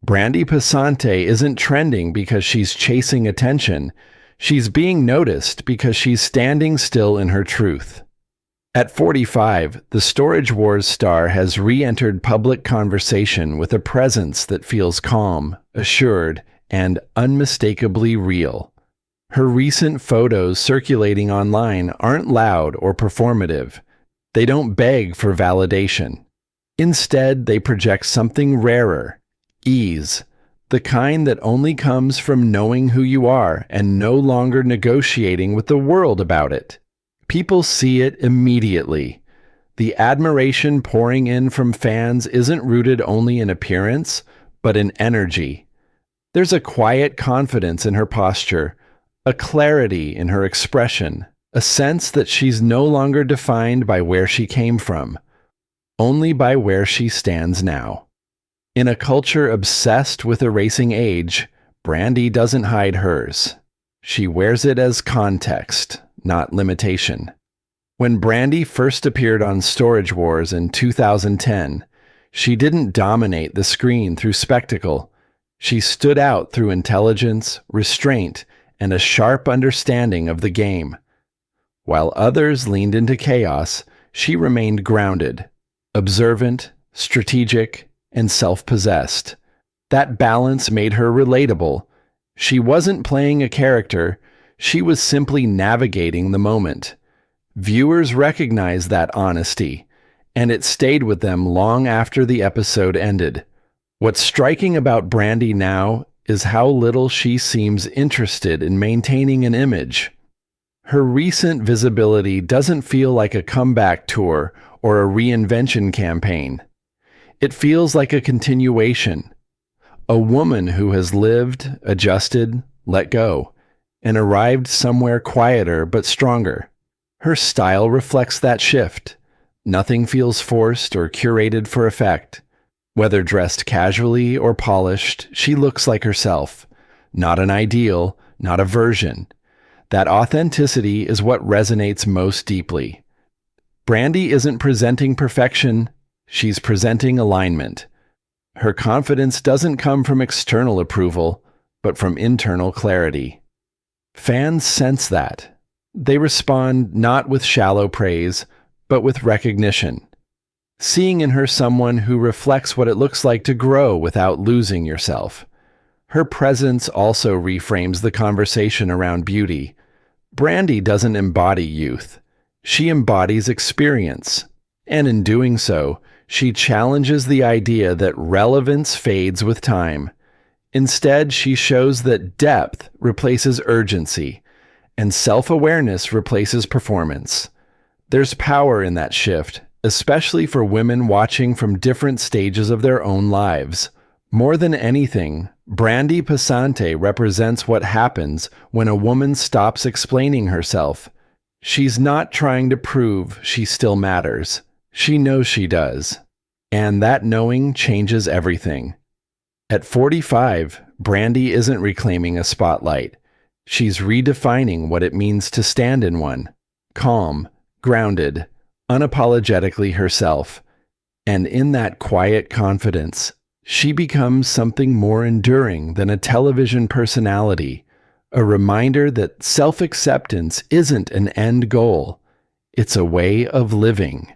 Brandi Passante isn't trending because she's chasing attention. She's being noticed because she's standing still in her truth. At 45, the Storage Wars star has re-entered public conversation with a presence that feels calm, assured, and unmistakably real. Her recent photos circulating online aren't loud or performative. They don't beg for validation. Instead, they project something rarer: ease, the kind that only comes from knowing who you are and no longer negotiating with the world about it. People see it immediately. The admiration pouring in from fans isn't rooted only in appearance, but in energy. There's a quiet confidence in her posture, a clarity in her expression, a sense that she's no longer defined by where she came from, only by where she stands now. In a culture obsessed with erasing age, Brandi doesn't hide hers. She wears it as context, not limitation. When Brandi first appeared on Storage Wars in 2010, she didn't dominate the screen through spectacle. She stood out through intelligence, restraint, and a sharp understanding of the game. While others leaned into chaos, she remained grounded, observant, strategic, and self-possessed. That balance made her relatable. She wasn't playing a character, she was simply navigating the moment. Viewers recognized that honesty, and it stayed with them long after the episode ended. What's striking about Brandi now is how little she seems interested in maintaining an image. Her recent visibility doesn't feel like a comeback tour or a reinvention campaign. It feels like a continuation. A woman who has lived, adjusted, let go, and arrived somewhere quieter but stronger. Her style reflects that shift. Nothing feels forced or curated for effect. Whether dressed casually or polished, she looks like herself. Not an ideal, not a version. That authenticity is what resonates most deeply. Brandi isn't presenting perfection, she's presenting alignment. Her confidence doesn't come from external approval, but from internal clarity. Fans sense that. They respond not with shallow praise, but with recognition. Seeing in her someone who reflects what it looks like to grow without losing yourself. Her presence also reframes the conversation around beauty. Brandi doesn't embody youth. She embodies experience. And in doing so, she challenges the idea that relevance fades with time. Instead, she shows that depth replaces urgency, and self-awareness replaces performance. There's power in that shift, especially for women watching from different stages of their own lives. More than anything, Brandi Passante represents what happens when a woman stops explaining herself. She's not trying to prove she still matters. She knows she does. And that knowing changes everything. At 45, Brandi isn't reclaiming a spotlight. She's redefining what it means to stand in one. Calm, grounded, unapologetically herself. And in that quiet confidence, she becomes something more enduring than a television personality, a reminder that self-acceptance isn't an end goal. It's a way of living.